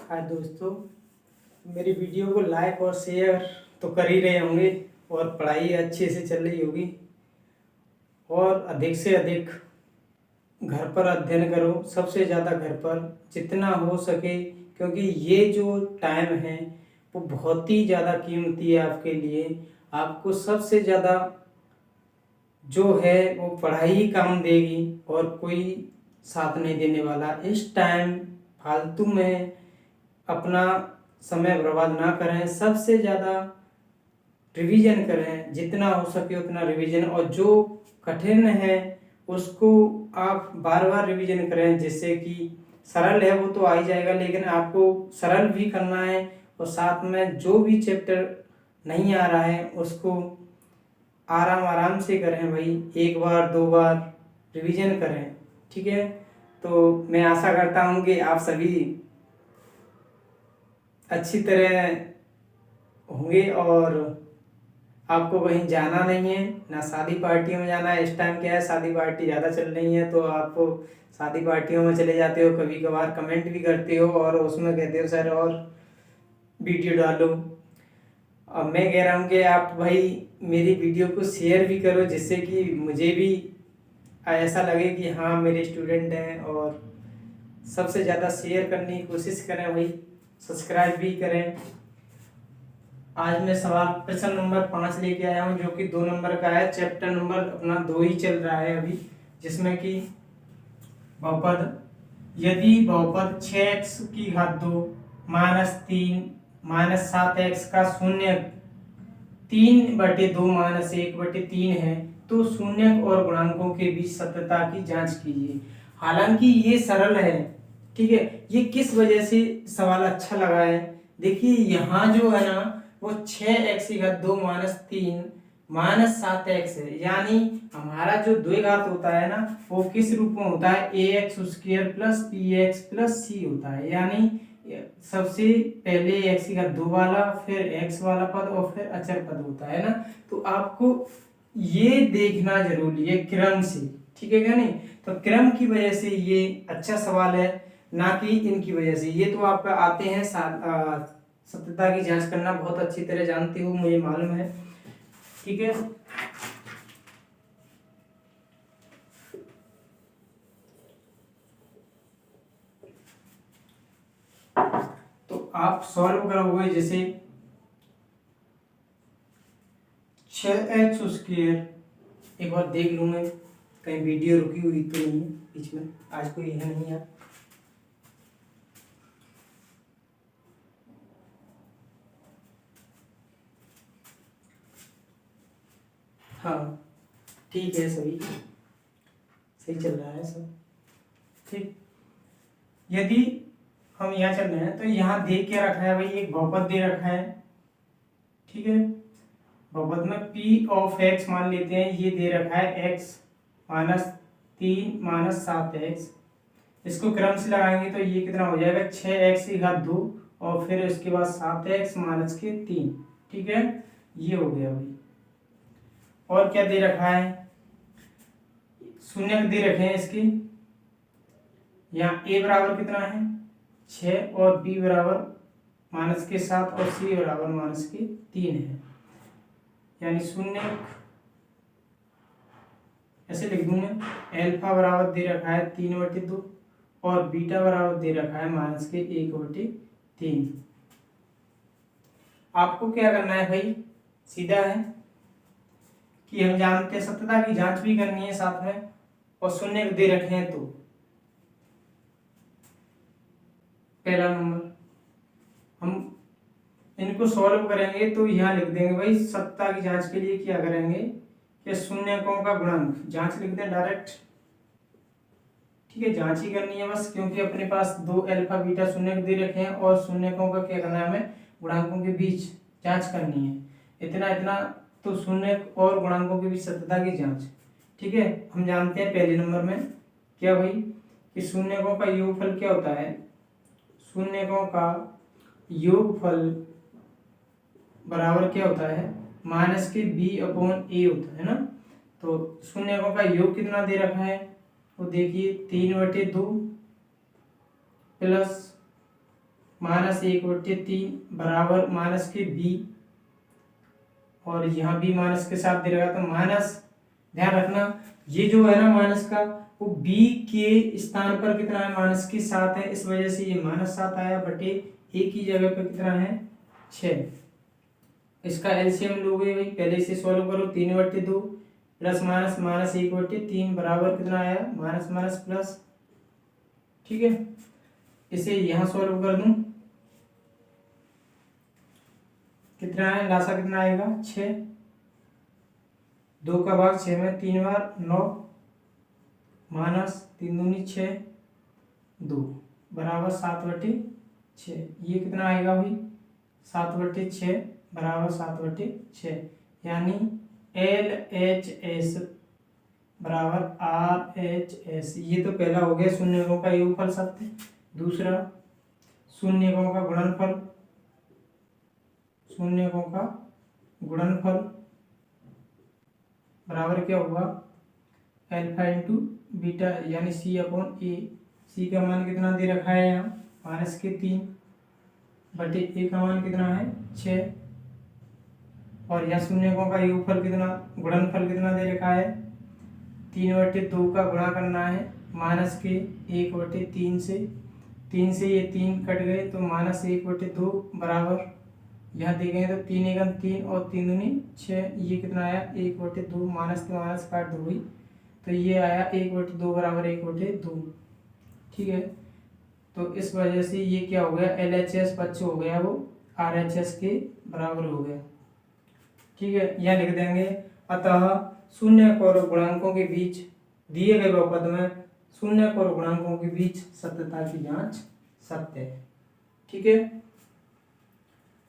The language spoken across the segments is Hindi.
हाय दोस्तों, मेरी वीडियो को लाइक और शेयर तो कर ही रहे होंगे और पढ़ाई अच्छे से चल रही होगी। और अधिक से अधिक घर पर अध्ययन करो, सबसे ज़्यादा घर पर जितना हो सके, क्योंकि ये जो टाइम है वो बहुत ही ज़्यादा कीमती है आपके लिए। आपको सबसे ज़्यादा जो है वो पढ़ाई ही काम देगी और कोई साथ नहीं देने वाला। इस टाइम फालतू में अपना समय बर्बाद ना करें, सबसे ज़्यादा रिवीजन करें, जितना हो सके उतना रिवीजन। और जो कठिन है उसको आप बार बार रिवीजन करें, जिससे कि सरल है वो तो आ ही जाएगा, लेकिन आपको सरल भी करना है। और साथ में जो भी चैप्टर नहीं आ रहा है उसको आराम आराम से करें भाई, एक बार दो बार रिवीजन करें। ठीक है, तो मैं आशा करता हूँ कि आप सभी अच्छी तरह होंगे और आपको कहीं जाना नहीं है, ना शादी पार्टियों में जाना है। इस टाइम क्या है, शादी पार्टी ज़्यादा चल रही है, तो आप शादी पार्टियों में चले जाते हो, कभी कभार कमेंट भी करते हो और उसमें कहते हो सर और वीडियो डालो। अब मैं कह रहा हूँ कि आप भाई मेरी वीडियो को शेयर भी करो, जिससे कि मुझे भी ऐसा लगे कि हाँ मेरे स्टूडेंट हैं। और सबसे ज़्यादा शेयर करने की कोशिश करें भाई, सब्सक्राइब भी करें। आज मैं सवाल प्रश्न नंबर 5 लेके आया हूँ, जो कि 2 नंबर का है। चैप्टर नंबर अपना 2 ही चल रहा है अभी, जिसमें कि बहुपद। यदि बहुपद 6x की घात 2 -3 -7x का शून्य 3/2 -1/3 है, तो शून्यक और गुणांकों के बीच सत्यता की जांच कीजिए। हालांकि ये सरल है, ठीक है। ये किस वजह से सवाल अच्छा लगा है, देखिए यहाँ जो है ना वो 6x की घात 2 -3 -7x है, यानी हमारा जो द्विघात होता है ना वो किस रूप में होता है, ax² + bx + c होता है। यानी सबसे पहले x की घात 2 वाला, फिर x वाला पद और फिर अचर पद होता है ना। तो आपको ये देखना जरूरी है क्रम से, ठीक है क्या नहीं। तो क्रम की वजह से ये अच्छा सवाल है, ना कि इनकी वजह से। ये तो आप आते हैं सत्यता की जांच करना बहुत अच्छी तरह जानते हो, मुझे मालूम है, ठीक है। तो आप सॉल्व करोगे, जैसे 6x², एक बार देख लूँ मैं कहीं वीडियो रुकी हुई तो नहीं है बीच में, आज कोई है नहीं यार। हाँ ठीक है, सभी सही चल रहा है सब ठीक। यदि हम यहाँ चल रहे हैं तो यहाँ दे के रखा है भाई, एक बहुपद दे रखा है, ठीक है। बहुपद में p(x) मान लेते हैं, ये दे रखा है x -3 -7x। इसको क्रम से लगाएंगे तो ये कितना हो जाएगा, 6x की घात 2 और फिर उसके बाद 7x - 3, ठीक है। ये हो गया भाई। और क्या दे रखा है, शून्य दे रखे हैं इसके। यहाँ a बराबर कितना है 6 और b बराबर -7 और c बराबर -3 है। यानी शून्य ऐसे लिख दूं मैं, अल्फा बराबर दे रखा है 3/2 और बीटा बराबर दे रखा है -1/3। आपको क्या करना है भाई, सीधा है कि हम जानते हैं सत्यता की जांच भी करनी है साथ में, और शून्य दे रखे हैं। तो पहला नंबर हम इनको सॉल्व करेंगे तो यहाँ लिख देंगे भाई, सत्यता की जांच के लिए क्या करेंगे कि शून्यकों का गुणांक जांच लिख दें डायरेक्ट, ठीक है। जांच ही करनी है बस, क्योंकि अपने पास 2 अल्फा बीटा शून्य दे रखे हैं और शून्यकों का क्या करना है, हमें गुणांकों के बीच जांच करनी है। इतना इतना तो शून्य और गुणांकों के बीच सत्यता की जांच, ठीक है। हम जानते हैं पहले नंबर में क्या भाई कि शून्यकों का योगफल क्या होता है, शून्यकों का योगफल बराबर क्या होता है, -b/a होता है ना। तो शून्यकों का योग कितना दे रखा है, वो देखिए 3/2 प्लस -1/3 बराबर माइनस के b, और यहाँ भी माइनस के साथ दे रखा तो माइनस, ध्यान रखना ये जो है ना माइनस का वो b के स्थान पर कितना है, -7 है, इस वजह से ये -7 आया बटे a की जगह पे कितना है 6। इसका एलसीएम लोगे भाई, पहले से सॉल्व करो, 3/2 प्लस माइनस -1/3 बराबर कितना आया, माइनस माइनस प्लस। ठीक है, इसे यहाँ सॉल्व कर दूं, कितना है लासा कितना आएगा 6, 2 का भाग 6 में 3 बार 9, माइनस 3 दूनी 6, 2 बराबर 7/6। ये कितना आएगा भाई 7/6 बराबर 7/6, यानी LHS बराबर RHS। ये तो पहला हो गया शून्यकों का योगफल सत्य, दूसरा शून्यकों का गुणनफल, शून्यकों का गुणनफल बराबर क्या होगा अल्फा इंटू बीटा, यानी C/A। C का मान कितना दे रखा है यहाँ -3 बटे A का मान कितना है 6, और यहाँ शून्यकों का योगफल कितना, गुणनफल कितना दे रखा है 3/2 का गुणा करना है -1/3 से, 3 से ये 3 कट गए तो -1/2 बराबर, यहाँ देखेंगे तो 3 एकम 3 और 3 दूनी 6, ये कितना आया 1/2, माइनस के माइनस काट दो भाई, तो ये आया 1/2 बराबर 1/2। ठीक है, तो इस वजह से ये क्या हो गया LHS बच्चे हो गया वो RHS के बराबर हो गया। ठीक है, यहाँ लिख देंगे अतः शून्य और गुणांकों के बीच दिए गए बहुपद में शून्य और गुणांकों के बीच सत्यता की जांच सत्य है। ठीक है,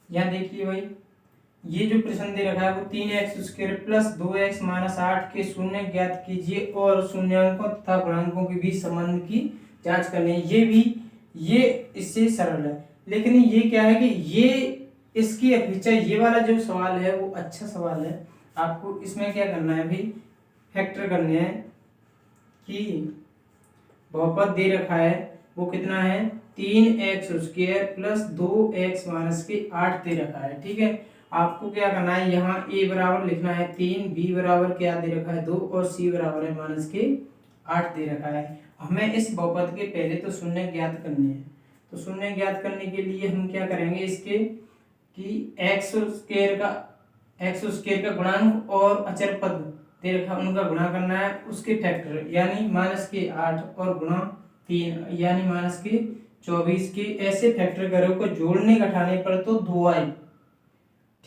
यहाँ देखिए भाई ये जो प्रश्न दे रखा है वो 3x² प्लस 2x माइनस 8 के शून्य ज्ञात कीजिए और शून्यांकों तथा गुणांकों के बीच संबंध की जांच करनी है। ये इससे सरल है, लेकिन ये क्या है कि ये इसकी अपेक्षा ये वाला जो सवाल है वो अच्छा सवाल है। आपको इसमें क्या करना है भाई, फैक्टर करने हैं कि बहुपद दे रखा है वो कितना है 3x² प्लस 2x माइनस के 8 दे रखा है। ठीक है, आपको क्या करना है यहाँ a बराबर लिखना है 3, b बराबर क्या दे रखा है 2 और c बराबर है माइनस के 8 दे रखा है। हमें इस बहुपद के पहले तो शून्य ज्ञात करने हैं, तो शून्य ज्ञात करने के लिए हम क्या करेंगे इसके कि x² का गुणांक और अचर पद दे रखा उनका गुणा करना है, उसके फैक्टर यानी -8 और गुणा 3 यानी -24 के ऐसे फैक्टर करो को जोड़ने घटाने पर तो 2 आए।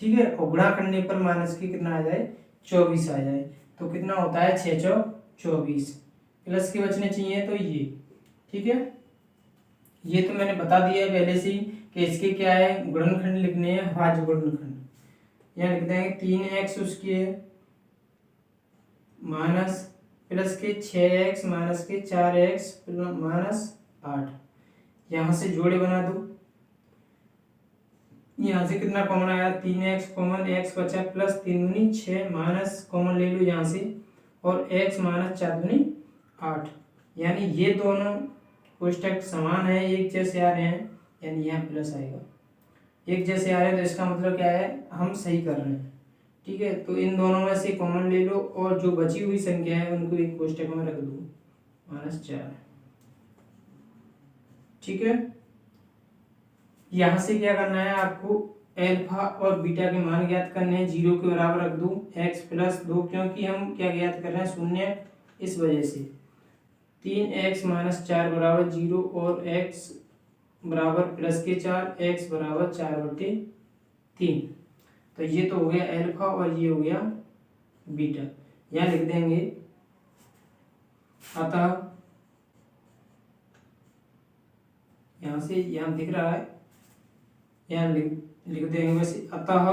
ठीक है, और गुणा करने पर माइनस के कितना आ जाए 24 आ जाए, तो कितना होता है 6 चौक 24, प्लस के बचने चाहिए तो ये। ठीक है, ये तो मैंने बता दिया है पहले से ही कि इसके क्या है गुणनखंड लिखने हैं, भाज्य गुणनखंड। यहाँ लिख देंगे 3x² माइनस प्लस के 6x माइनस के 4x माइनस 8, यहाँ से जोड़े बना दो, यहाँ से कितना कॉमन आया 3x कॉमन, x बचा प्लस 3 दूनी 6 माइनस कॉमन ले लो यहाँ से, और x माइनस 4 दूनी 8, यानी ये दोनों कोष्टक समान है, एक जैसे आ रहे हैं, यानी यहाँ प्लस आएगा। एक जैसे आ रहे हैं तो इसका मतलब क्या है हम सही कर रहे हैं। ठीक है, तो इन दोनों में से कॉमन ले लो और जो बची हुई संख्या है उनको एक कोष्टक में रख दो -4। ठीक है, यहाँ से क्या करना है आपको अल्फा और बीटा के मान ज्ञात करने हैं, 0 के बराबर रख दो x प्लस 2, क्योंकि हम क्या ज्ञात कर रहे हैं शून्य, इस वजह से 3x माइनस 4 बराबर 0 और x बराबर प्लस के 4, x बराबर 4/3। तो ये तो हो गया अल्फा और ये हो गया बीटा। यहाँ लिख देंगे अतः, यहाँ से यहाँ दिख रहा है, यहाँ लिख देंगे वैसे, अतः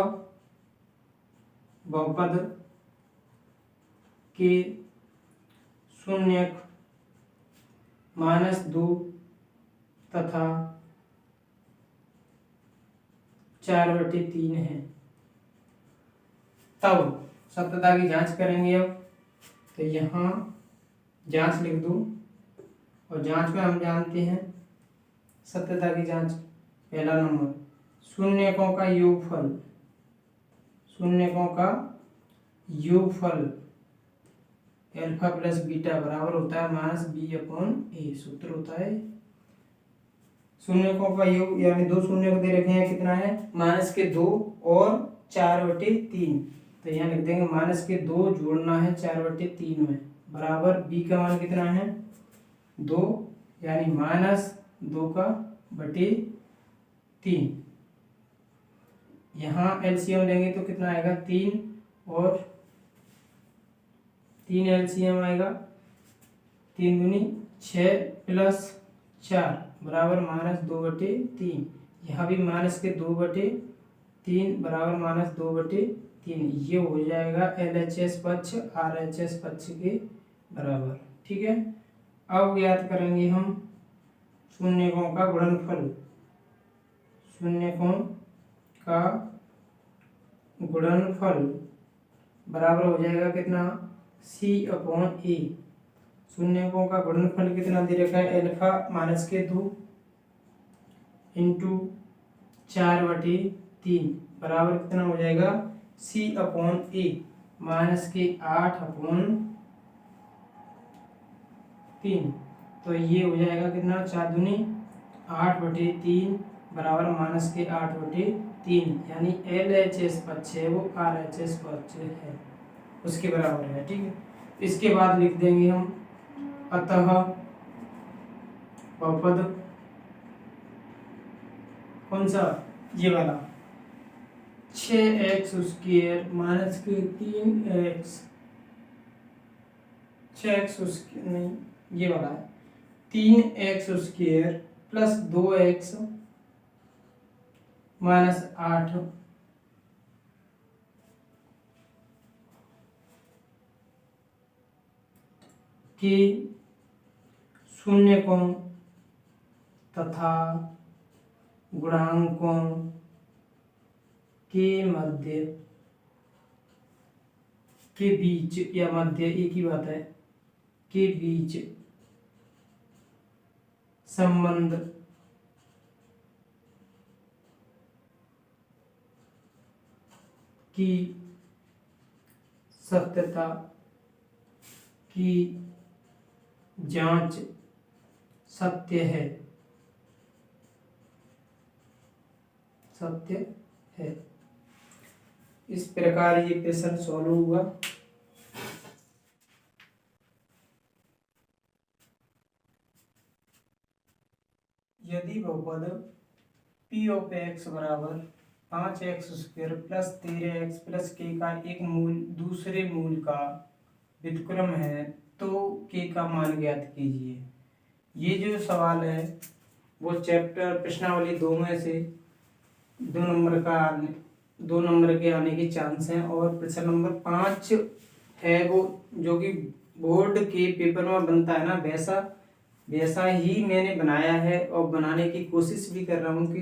बहुपद के शून्यक -2 तथा 4/3 है। तब सत्यता की जांच करेंगे। अब तो यहाँ जांच लिख दो, और जांच में हम जानते हैं सत्यता की जांच पहला नंबर शून्यकों का योगफल, शून्यकों का योगफल अल्फा प्लस बीटा बराबर होता है माइनस बी अपॉन ए। सूत्र होता है शून्यकों का योग, यानी दो शून्य को दे रखे हैं, कितना है माइनस के 2 और 4/3। तो यहाँ लिख देंगे माइनस के 2 जोड़ना है 4/3 में, बराबर बी का मान कितना है 2, यानी -2/3। यहाँ एलसीएम लेंगे तो कितना आएगा 3 और 3 एलसीएम आएगा, 3 दूनी 6 प्लस 4 बराबर -2/3। यहाँ भी माइनस के 2/3 बराबर -2/3। ये हो जाएगा LHS पक्ष RHS पक्ष के बराबर। ठीक है, अब याद करेंगे हम शून्यकों का गुणनफल। शून्यकों का गुणनफल बराबर हो जाएगा कितना C/A। शून्यकों का गुणनफल कितना दे रखा है अल्फा माइनस के 2 इंटू 4/3 बराबर कितना हो जाएगा C/A माइनस के 8/3। तो ये हो जाएगा कितना 4 दूनी 8/3 बराबर माइनस के 8/3, यानी LHS पक्ष है वो RHS पक्ष है उसके बराबर है। ठीक है, इसके बाद लिख देंगे हम अतः बहुपद कौन सा, ये वाला 6x स्क्वायर माइनस के 3x, 6x नहीं ये वाला है 3x square plus 2x minus 8 के शून्यकों तथा गुणांकों के मध्य के बीच, या मध्य एक ही बात है, के बीच संबंध की सत्यता की जांच सत्य है, सत्य है। इस प्रकार ये प्रश्न सॉल्व हुआ। यदि बहुपद p ऑफ x बराबर 5x square plus 13x plus k का एक मूल दूसरे मूल का व्युत्क्रम है तो k का मान ज्ञात कीजिए। ये जो सवाल है वो चैप्टर प्रश्नावली 2 में से 2 नंबर के आने के चांस हैं, और प्रश्न नंबर 5 है वो जो कि बोर्ड के पेपर में बनता है ना, वैसा ही मैंने बनाया है और बनाने की कोशिश भी कर रहा हूँ कि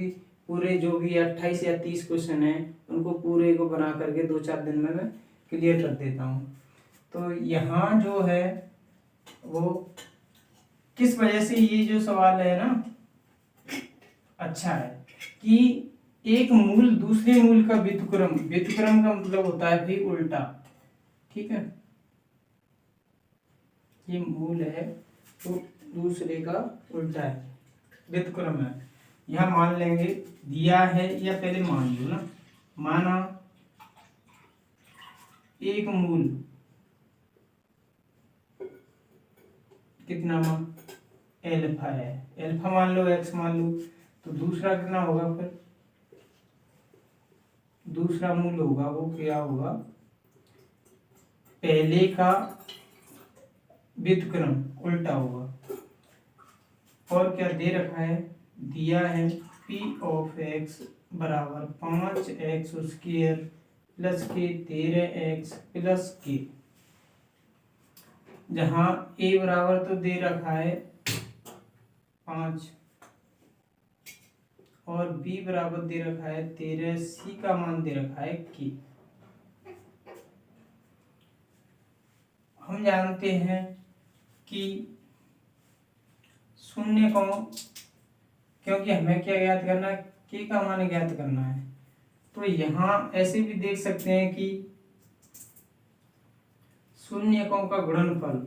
पूरे जो भी 28 या 30 क्वेश्चन हैं उनको पूरे को बना करके 2-4 दिन में मैं क्लियर कर देता हूँ। तो यहाँ जो है वो किस वजह से ये जो सवाल है ना अच्छा है कि एक मूल दूसरे मूल का व्युत्क्रम, व्युत्क्रम का मतलब होता है भाई उल्टा। ठीक है, ये मूल है तो दूसरे का उल्टा है, व्युत्क्रम है। यह मान लेंगे दिया है, या पहले मान लो ना, माना एक मूल कितना मान एल्फा है, एल्फा मान लो, एक्स मान लो, तो दूसरा कितना होगा, फिर दूसरा मूल होगा वो क्या होगा, पहले का व्युत्क्रम उल्टा होगा। और क्या दे रखा है, दिया है p ऑफ x बराबर 5x स्क्वायर प्लस के 13x प्लस के, जहां a बराबर तो दे रखा है 5 और b बराबर दे रखा है 13, c का मान दे रखा है k। हम जानते हैं कि शून्य को, क्योंकि हमें क्या याद करना, के का मान ज्ञात करना है। तो यहाँ ऐसे भी देख सकते हैं कि शून्यकों का गुणनफल,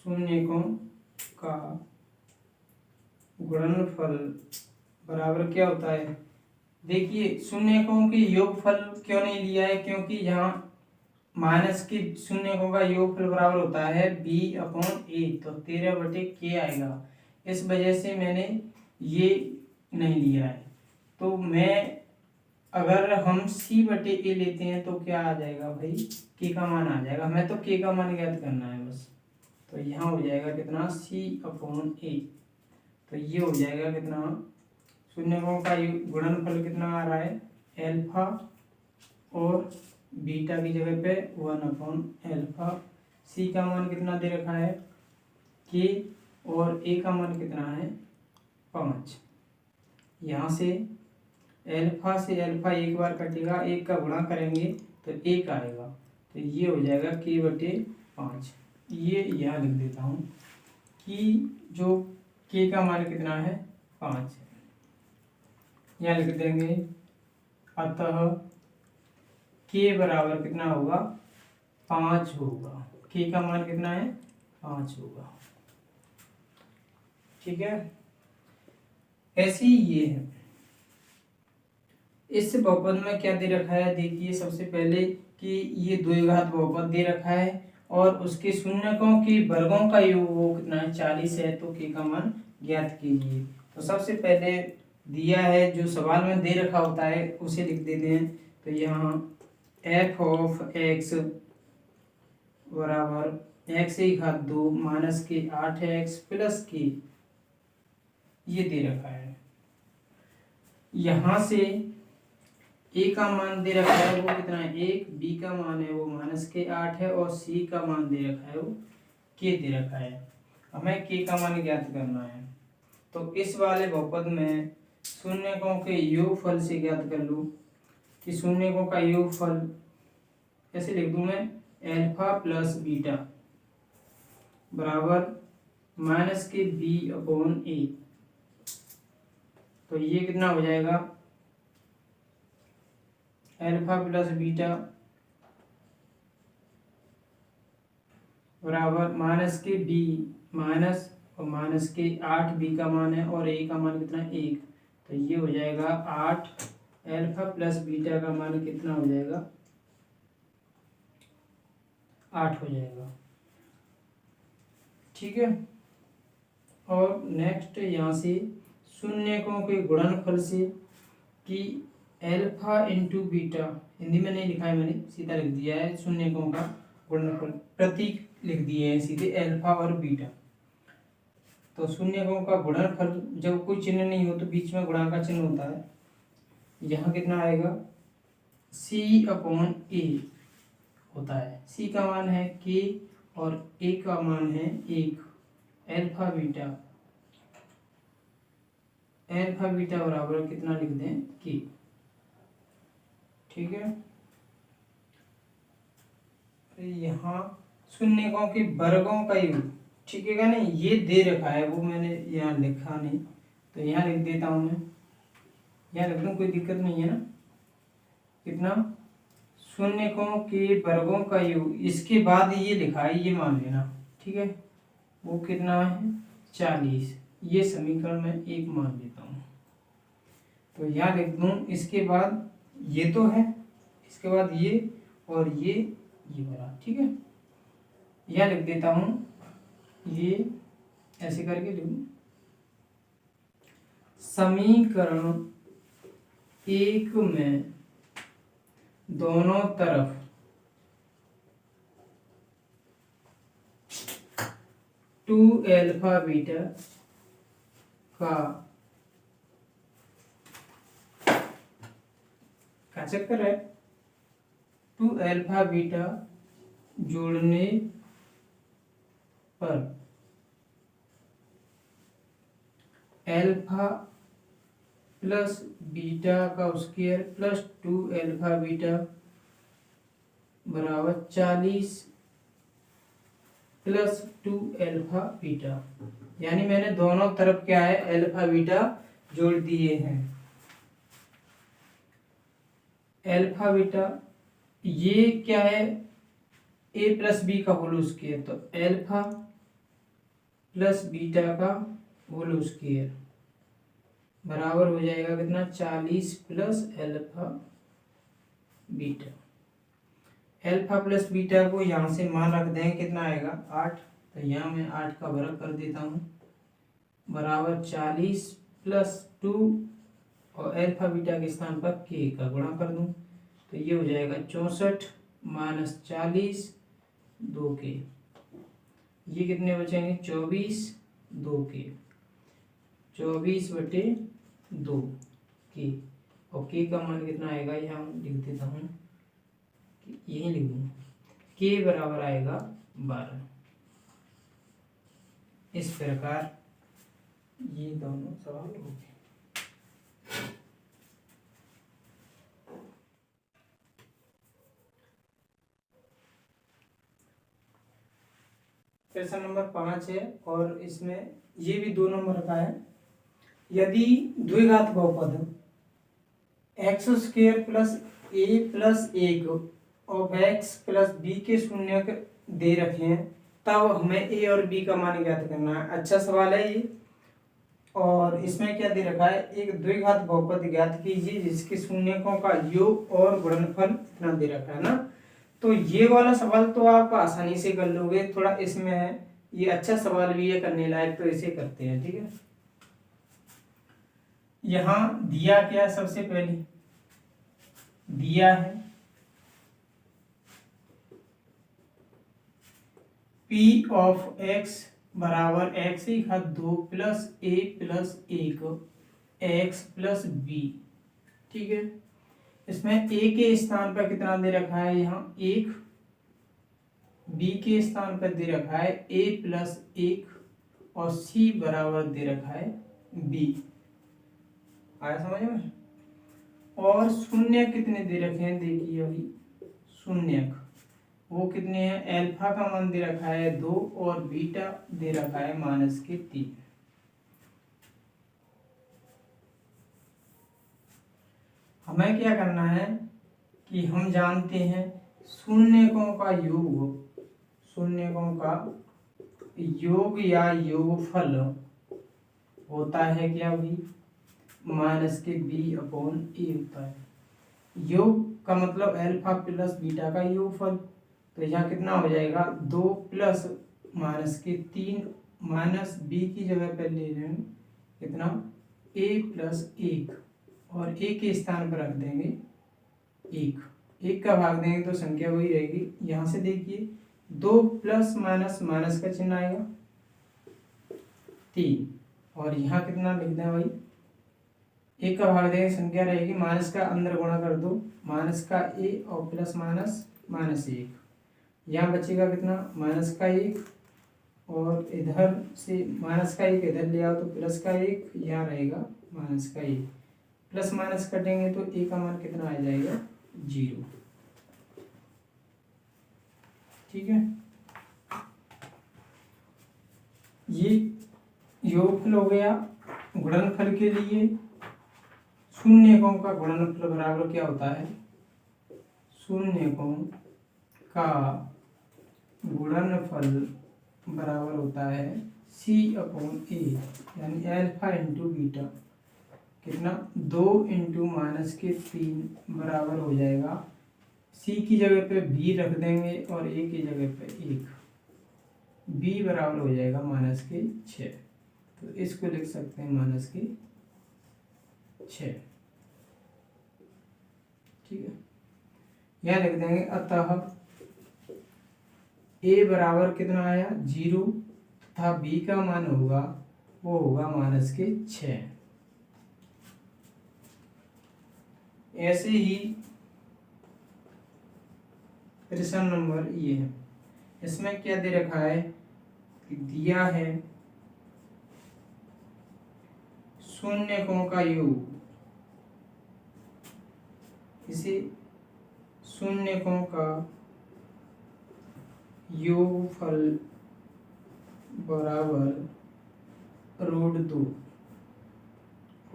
शून्यकों का गुणनफल बराबर क्या होता है। देखिए शून्यकों के योगफल क्यों नहीं लिया है, क्योंकि यहाँ माइनस के शून्यकों का योगफल बराबर होता है b/a, तो 13/k आएगा। इस वजह से मैंने ये नहीं लिया है। तो मैं अगर हम c/a लेते हैं तो क्या आ जाएगा भाई, k का मान आ जाएगा। हमें तो k का मान ज्ञात करना है बस। तो यहाँ हो जाएगा कितना, c/a। तो ये हो जाएगा कितना, शून्यकों का गुणनफल कितना आ रहा है, अल्फा और बीटा की जगह पे 1/अल्फा। सी का मान कितना दे रखा है, के, और ए का मान कितना है 5। यहाँ से अल्फा से अल्फा एक बार कटेगा, एक का गुणा करेंगे तो एक आएगा। तो ये हो जाएगा k/5। ये यहाँ लिख देता हूँ कि जो k का मान कितना है 5, यहाँ लिख देंगे। अतः k बराबर कितना होगा, 5 होगा। k का मान कितना है, 5 होगा। ठीक है, ऐसे ही ये है। इस बहुपद में क्या दे रखा है, देखिए सबसे पहले कि ये द्विघात बहुपद दे रखा है और उसके शून्यकों के वर्गों का योग वो कितना है 40 है। तो k का मान ज्ञात कीजिए। तो सबसे पहले दिया है जो सवाल में दे रखा होता है उसे लिख देते हैं। तो यहाँ f(x) बराबर x⁴ माइनस के 8x प्लस k, ये दे रखा है। यहाँ से a का मान दे रखा है वो कितना है 1, b का मान है वो माइनस के 8 है और c का मान दे रखा है वो k दे रखा है। हमें k का मान ज्ञात करना है। तो इस वाले बहुपद में शून्यकों के योगफल से ज्ञात कर लूँ कि शून्यकों का योगफल कैसे लिख दूँ मैं, अल्फा प्लस बीटा बराबर माइनस के b/a। तो ये कितना हो जाएगा, अल्फा प्लस बीटा बराबर माइनस के b माइनस और माइनस के 8 b का मान है और a का मान कितना 1। तो ये हो जाएगा 8, अल्फा प्लस बीटा का मान कितना हो जाएगा 8 हो जाएगा। ठीक है, और नेक्स्ट यहाँ से शून्यकों के गुणनफल से कि अल्फा इंटू बीटा, हिंदी में नहीं लिखा है मैंने, सीधा लिख दिया है शून्यकों का गुणनफल, प्रतीक लिख दिए हैं सीधे अल्फा और बीटा। तो शून्यकों का गुणनफल जब कोई चिन्ह नहीं हो तो बीच में गुणा का चिन्ह होता है। यहाँ कितना आएगा, c/a होता है। c का मान है k और a का मान है 1। अल्फा बीटा बराबर कितना लिख दें k। ठीक है, यहाँ शून्यकों के वर्गों का योग, ठीक है नहीं, ये दे रखा है वो मैंने यहाँ लिखा नहीं, तो यहाँ लिख देता हूँ मैं, यहाँ लिख दूँ, कोई दिक्कत नहीं है ना। कितना, शून्यकों के वर्गों का योग, इसके बाद ये लिखा है ये मान लेना। ठीक है, वो कितना है 40। ये समीकरण में 1 मान लेता हूँ। तो यहाँ लिख दूँ, इसके बाद ये तो है, इसके बाद ये और ये बड़ा। ठीक है, यह लिख देता हूँ, ये ऐसे करके लिखूँ, समीकरण 1 में दोनों तरफ टू अल्फा बीटा का चक्कर है, 2 अल्फा बीटा जोड़ने पर अल्फा प्लस बीटा का स्क्वायर प्लस 2 अल्फा बीटा बराबर 40 प्लस 2 अल्फा बीटा। यानी मैंने दोनों तरफ क्या है अल्फा बीटा जोड़ दिए हैं। अल्फा बीटा ये क्या है, ए प्लस बी का होल स्क्वायर, तो अल्फा प्लस बीटा का होल स्क्वायर बराबर हो जाएगा कितना, 40 plus alpha beta. Alpha plus beta को यहाँ से मान रख देंगे, कितना आएगा 8, तो यहाँ मैं 8 का वर्ग कर देता हूँ बराबर 40 प्लस 2 और अल्फा बीटा के स्थान पर के का गुणा कर दूँ, तो ये हो जाएगा 64 माइनस 40 2 के, ये कितने बचेंगे 24 2 के, 24/2 के, और के का मान कितना आएगा, यहाँ लिख देता हूँ, यही लिख दूँ, के बराबर आएगा 12। इस प्रकार ये दोनों सवाल हो गए। प्रश्न नंबर 5 है और इसमें ये भी 2 नंबर का है। यदि द्विघात बहुपद x square plus a plus 1 of x plus b के शून्यक दे रखे हैं, तब हमें ए और बी का मान ज्ञात करना है। अच्छा सवाल है ये। और इसमें क्या दे रखा है, एक द्विघात बहुपद ज्ञात कीजिए जिसके शून्यकों का योग और गुणनफल इतना दे रखा है ना। तो ये वाला सवाल तो आप आसानी से कर लोगे, थोड़ा इसमें है, ये अच्छा सवाल भी है करने लायक, तो इसे करते हैं। ठीक है, यहाँ दिया क्या, सबसे पहले दिया है P ऑफ x बराबर x की घात 2 plus a plus 1 x plus b। ठीक है, इसमें a के स्थान पर कितना दे रखा है, यहाँ 1, b के स्थान पर दे रखा है a प्लस 1 और c बराबर दे रखा है b। आया समझ में। और शून्य कितने दे रखे हैं, देखिए अभी शून्यक वो कितने हैं, अल्फा का मान दे रखा है 2 और बीटा दे रखा है -3। हमें क्या करना है कि हम जानते हैं शून्यकों का योग, शून्यकों का योग या योगफल होता है क्या भाई, -b/a होता है। योग का मतलब अल्फा प्लस बीटा का योगफल, तो यहाँ कितना हो जाएगा 2 प्लस -3 माइनस बी की जगह पर ले रहे हैं कितना a प्लस 1 और a के स्थान पर रख देंगे 1 का भाग देंगे तो संख्या वही रहेगी। यहाँ से देखिए 2 प्लस माइनस माइनस का चिन्ह आएगा 3 और यहाँ कितना लिख दें भाई, 1 का भाग देंगे संख्या रहेगी, माइनस का अंदर गुणा कर दो, माइनस का a और प्लस माइनस 1, यहाँ बचेगा कितना -1 और इधर से -1 इधर ले आओ तो +1, यहाँ रहेगा -1, प्लस माइनस कटेंगे तो a का मान कितना आ जाएगा 0। ठीक है, ये योगफल हो गया। गुणनफल के लिए शून्यकों का गुणनफल बराबर क्या होता है, शून्यकों का गुणनफल बराबर होता है C/A, यानी अल्फा इंटू बीटा, कितना 2 इंटू -3 बराबर हो जाएगा, C की जगह पे B रख देंगे और A की जगह पे 1, B बराबर हो जाएगा -6, तो इसको लिख सकते हैं -6। ठीक है, यहाँ लिख देंगे अतः a बराबर कितना आया 0 तथा b का मान होगा वो होगा -6। ऐसे ही प्रश्न नंबर ये है, इसमें क्या दे रखा है कि दिया है शून्यकों का योग, इसे शून्यकों का योगफल बराबर √2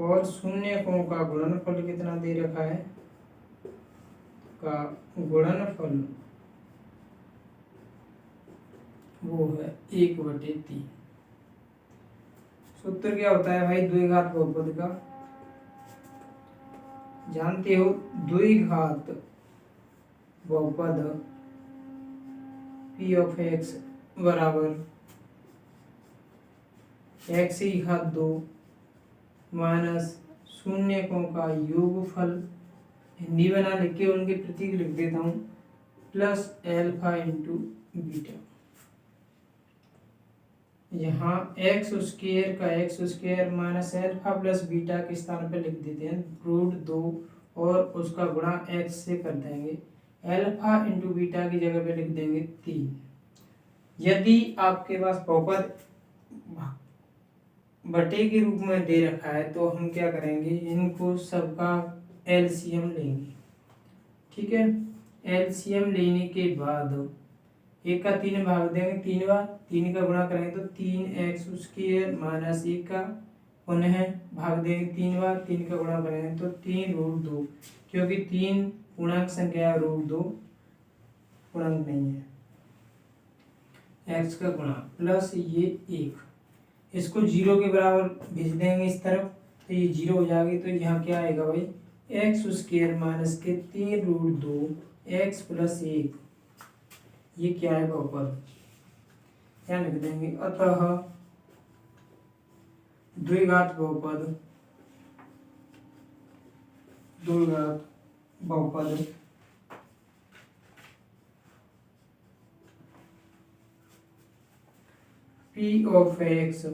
और शून्यकों का गुणनफल कितना दे रखा है, का गुणनफल वो है 1/3। सूत्र क्या होता है भाई द्विघात बहुपद का, जानते हो, द्विघात बहुपद p ऑफ x बराबर x की घात 2 माइनस शून्यकों का योगफल, हिंदी में ना लिख के उनके प्रतीक लिख देता हूँ, प्लस एल्फा इंटू बीटा। यहाँ एक्स स्क्वायर का x square minus alpha plus beta के स्थान पे लिख देते हैं √2 और उसका गुणा एक्स से कर देंगे, एल्फा इंटू बीटा की जगह पे लिख देंगे 3। यदि आपके पास बहुपद बटे के रूप में दे रखा है तो हम क्या करेंगे, इनको सबका एलसीएम लेंगे। ठीक है, एलसीएम लेने के बाद 1 का 3 भाग देंगे 3 बार, 3 का गुणा करेंगे तो 3x² माइनस 1 का पुनः भाग देंगे 3 बार, 3 का गुणा करेंगे तो 3√2, क्योंकि 3 पूर्णांक संख्या √2 पूर्णांक नहीं है, x का गुणा प्लस ये 1, इसको 0 के बराबर भेज देंगे इस तरफ तो ये 0 हो जाएगी। तो यहाँ क्या आएगा भाई, x² माइनस के 3√2 x प्लस 1, ये क्या है बहुपद, क्या लिख देंगे, अतः द्विघात बहुपद p ऑफ x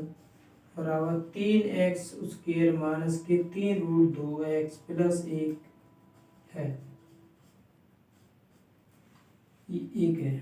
बराबर 3x² माइनस के 3√2 x प्लस 1 है, ये 1 है।